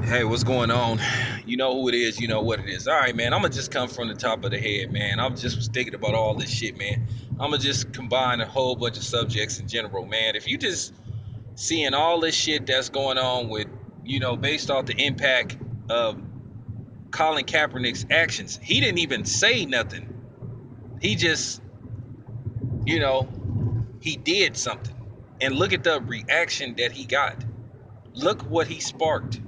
Hey, what's going on? You know who it is, you know what it is. All right, man, I'm gonna just come from the top of the head, man. I'm just was thinking about all this shit, man. I'm gonna just combine a whole bunch of subjects in general, man. If you just seeing all this shit that's going on with, based off the impact of Colin Kaepernick's actions, he didn't even say nothing. He just, you know, he did something. And look at the reaction that he got. Look what he sparked.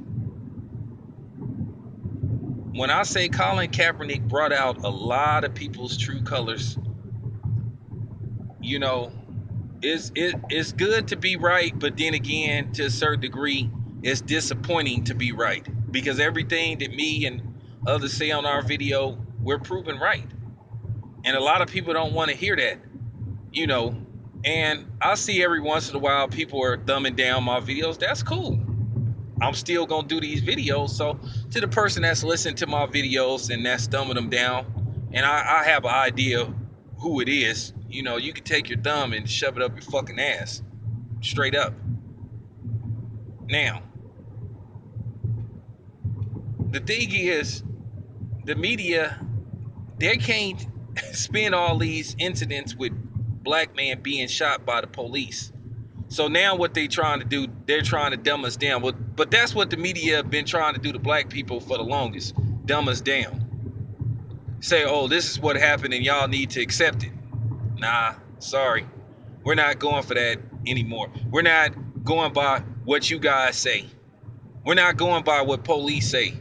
When I say Colin Kaepernick brought out a lot of people's true colors, you know, it's good to be right, but then again, to a certain degree, it's disappointing to be right because everything that me and others say on our video, we're proven right, and a lot of people don't want to hear that, you know. And I see every once in a while people are thumbing down my videos. That's cool. I'm still gonna do these videos. So to the person that's listening to my videos and that's thumbing them down, and I have an idea who it is, you can take your thumb and shove it up your fucking ass. Straight up. Now, the thing is, the media, they can't spin all these incidents with black man being shot by the police. So now what they trying to do, they're trying to dumb us down. But that's what the media have been trying to do to black people for the longest. Dumb us down. Say, oh, this is what happened and y'all need to accept it. Nah, sorry. We're not going for that anymore. We're not going by what you guys say. We're not going by what police say.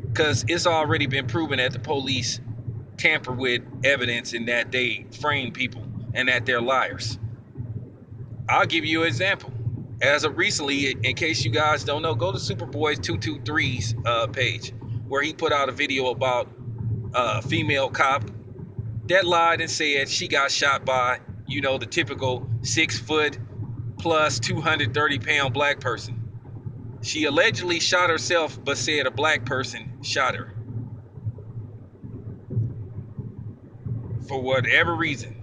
Because it's already been proven that the police tamper with evidence and that they frame people and that they're liars. I'll give you an example. As of recently, in case you guys don't know, go to Superboy's 223's page where he put out a video about a female cop that lied and said she got shot by, the typical 6 foot plus 230-pound black person. She allegedly shot herself, but said a black person shot her. For whatever reason.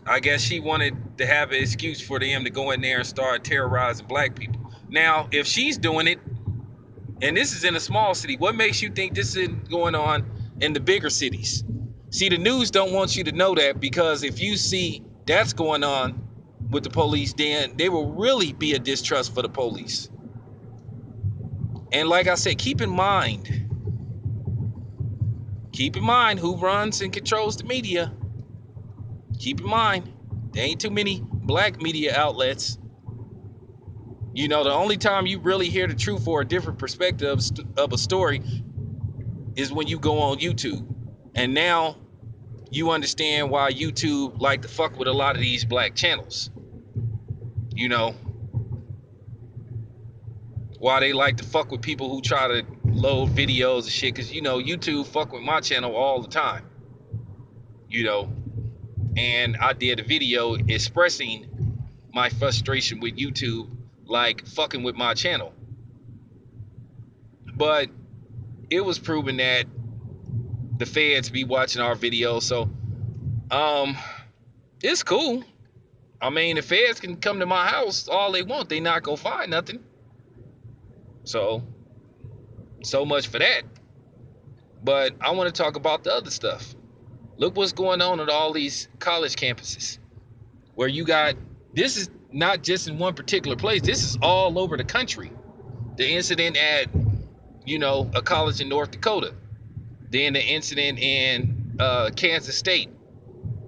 I guess she wanted to have an excuse for them to go in there and start terrorizing black people. Now, if she's doing it, and this is in a small city, what makes you think this isn't going on in the bigger cities? See, the news don't want you to know that, because if you see that's going on with the police, then there will really be a distrust for the police. And like I said, keep in mind who runs and controls the media. Keep in mind, there ain't too many black media outlets. The only time you really hear the truth or a different perspective of a story is when you go on YouTube. And now you understand why YouTube like to fuck with a lot of these black channels. Why they like to fuck with people who try to load videos and shit. Because, YouTube fuck with my channel all the time. And I did a video expressing my frustration with YouTube, like fucking with my channel. But it was proven that the feds be watching our videos, so it's cool. I mean, the feds can come to my house all they want. They not gonna find nothing. So much for that. But I want to talk about the other stuff. Look what's going on at all these college campuses, where you got, this is not just in one particular place. This is all over the country. The incident at, a college in North Dakota. Then the incident in Kansas State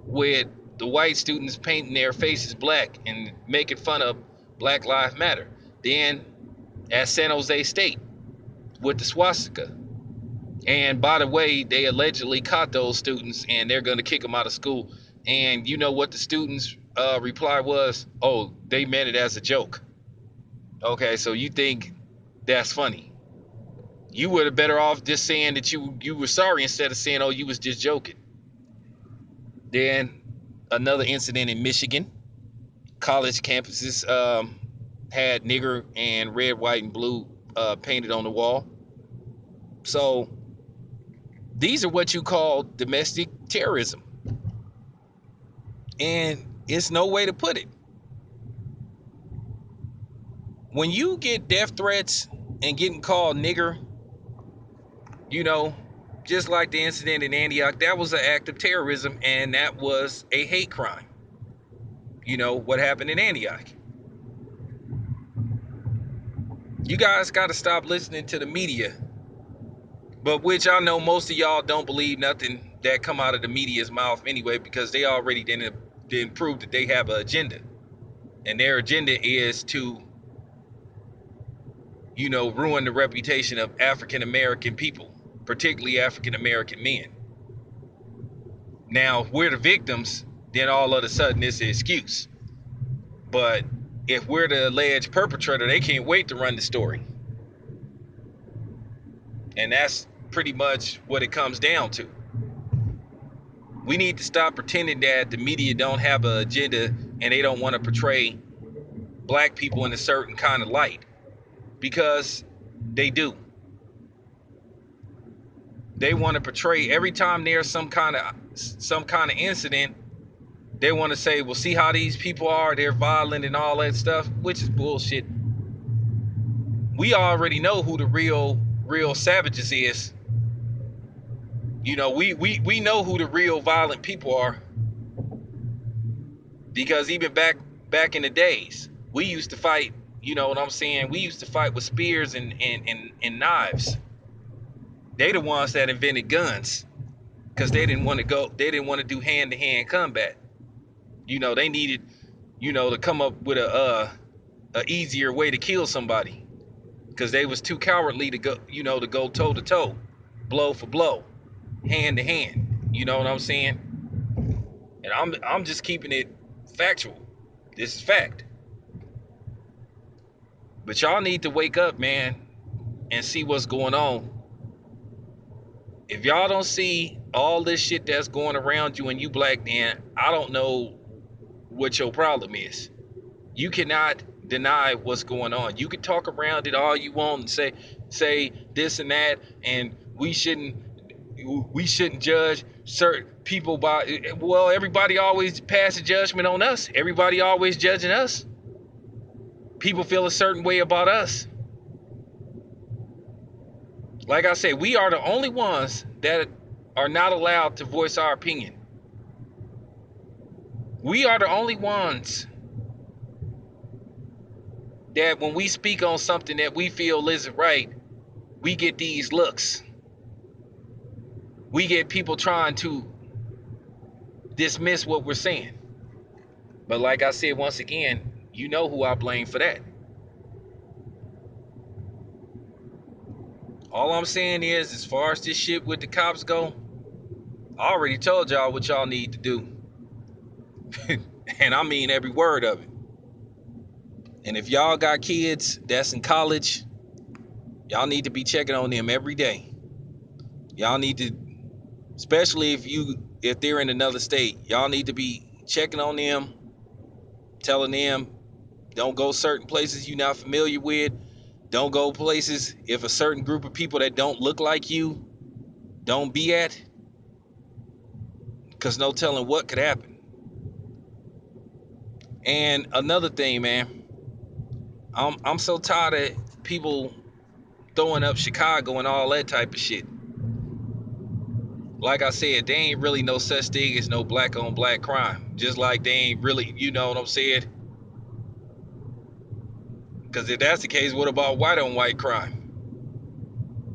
with the white students painting their faces black and making fun of Black Lives Matter. Then at San Jose State with the swastika. And by the way, they allegedly caught those students and they're going to kick them out of school. And you know what the students' reply was? Oh, they meant it as a joke. Okay, so you think that's funny. You would have better off just saying that you were sorry instead of saying, oh, you was just joking. Then another incident in Michigan. College campuses had nigger and red, white, and blue painted on the wall. So these are what you call domestic terrorism. And it's no way to put it. When you get death threats and getting called nigger, you know, just like the incident in Antioch, that was an act of terrorism, and that was a hate crime. You know what happened in Antioch. You guys got to stop listening to the media, but which I know most of y'all don't believe nothing that come out of the media's mouth anyway, because they already didn't prove that they have an agenda, and their agenda is to, you know, ruin the reputation of African American people, particularly African American men. Now, if we're the victims, then all of a sudden it's an excuse. But if we're the alleged perpetrator, they can't wait to run the story. And that's pretty much what it comes down to. We need to stop pretending that the media don't have an agenda and they don't want to portray black people in a certain kind of light, because they do. They want to portray, every time there's some kind of incident, they want to say, well, see how these people are, they're violent and all that stuff, which is bullshit. We already know who the real savages is. You know, we know who the real violent people are, because even back in the days, we used to fight, you know what I'm saying? We used to fight with spears and knives. They the ones that invented guns, because they didn't want to do hand-to-hand combat. You know, they needed, you know, to come up with a easier way to kill somebody, because they was too cowardly to go, you know, to go toe to toe, blow for blow, hand to hand. You know what I'm saying? And I'm just keeping it factual. This is fact. But y'all need to wake up, man, and see what's going on. If y'all don't see all this shit that's going around you and you black, then I don't know what your problem is. You cannot deny what's going on. You can talk around it all you want and say this and that, and we shouldn't judge certain people by, well, everybody always pass a judgment on us. Everybody always judging us. People feel a certain way about us. Like I said, we are the only ones that are not allowed to voice our opinion. We are the only ones that when we speak on something that we feel isn't right, we get these looks. We get people trying to dismiss what we're saying. But like I said, once again, you know who I blame for that. All I'm saying is, as far as this shit with the cops go, I already told y'all what y'all need to do. And I mean every word of it. And if y'all got kids that's in college, y'all need to be checking on them every day. Y'all need to, especially if they're in another state, y'all need to be checking on them, telling them, don't go certain places you're not familiar with. Don't go places if a certain group of people that don't look like you, don't be at. Because no telling what could happen. And another thing, man, I'm so tired of people throwing up Chicago and all that type of shit. Like I said, there ain't really no such thing as no black on black crime. Just like they ain't really, you know what I'm saying? Because if that's the case, what about white on white crime?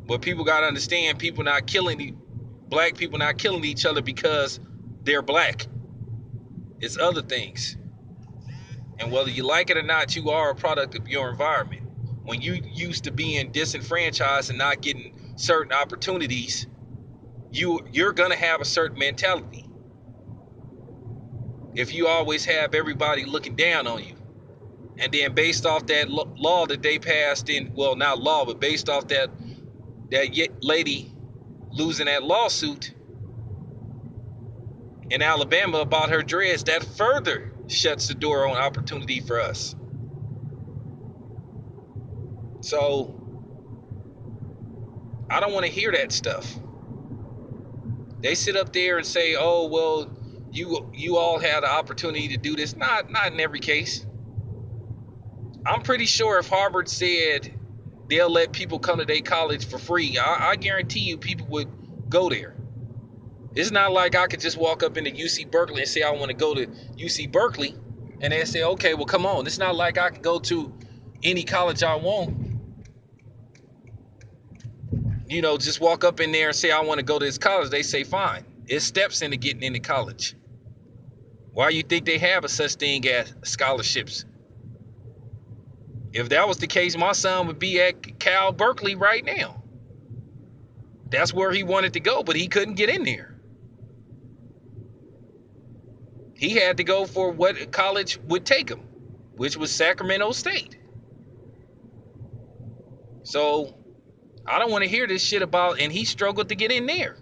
But people got to understand, black people not killing each other because they're black. It's other things. And whether you like it or not, you are a product of your environment. When you used to being disenfranchised and not getting certain opportunities, you're going to have a certain mentality. If you always have everybody looking down on you. And then based off that law that they passed in, well, not law, but based off that lady losing that lawsuit in Alabama about her dreads, that further shuts the door on opportunity for us. So I don't want to hear that stuff. They sit up there and say, oh, well, you all had the opportunity to do this. Not in every case. I'm pretty sure if Harvard said they'll let people come to their college for free. I guarantee you people would go there. It's not like I could just walk up into UC Berkeley and say I want to go to UC Berkeley, and they say, okay, well, come on. It's not like I could go to any college I want, just walk up in there and say I want to go to this college. They say, fine. It's steps into getting into college. Why you think they have a such thing as scholarships? If that was the case, my son would be at Cal Berkeley right now. That's where he wanted to go, but he couldn't get in there. He had to go for what college would take him, which was Sacramento State. So I don't want to hear this shit about, and he struggled to get in there.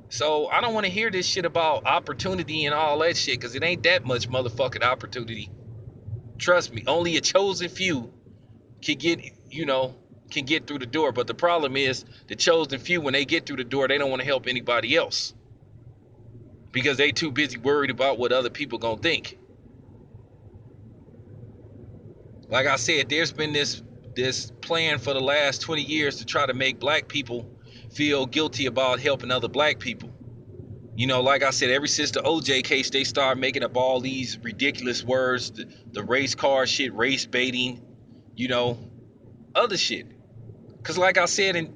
So I don't want to hear this shit about opportunity and all that shit, because it ain't that much motherfucking opportunity. Trust me, only a chosen few can get, can get through the door. But the problem is the chosen few, when they get through the door, they don't want to help anybody else because they too busy worried about what other people gonna think. Like I said, there's been this plan for the last 20 years to try to make black people feel guilty about helping other black people. Like I said, ever since the OJ case, they started making up all these ridiculous words, the race car shit, race baiting, other shit. Because like I said,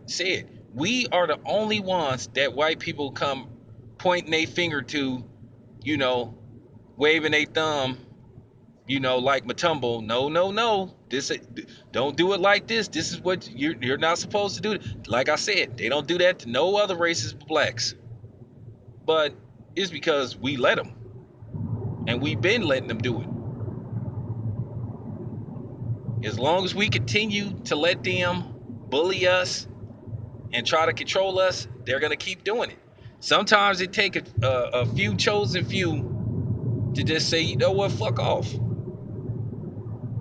we are the only ones that white people come pointing their finger to, waving their thumb, like Matumbo. No. Don't do it like this. This is what you're not supposed to do. Like I said, they don't do that to no other races but blacks. But it's because we let them. And we've been letting them do it. As long as we continue to let them bully us and try to control us, they're going to keep doing it. Sometimes it takes a few chosen few to just say, you know what, fuck off.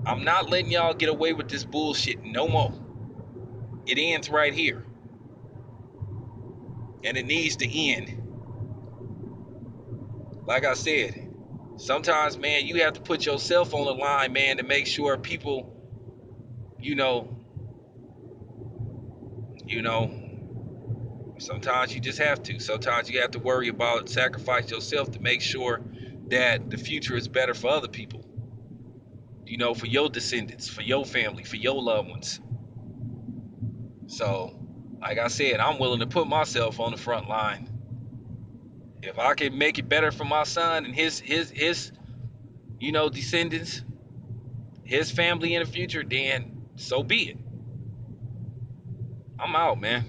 I'm not letting y'all get away with this bullshit no more. It ends right here. And it needs to end. Like I said, sometimes, man, you have to put yourself on the line, man, to make sure people, sometimes you just have to. Sometimes you have to worry about sacrifice yourself to make sure that the future is better for other people. For your descendants, for your family, for your loved ones. So, like I said, I'm willing to put myself on the front line. If I can make it better for my son and his descendants, his family in the future, then so be it. I'm out, man.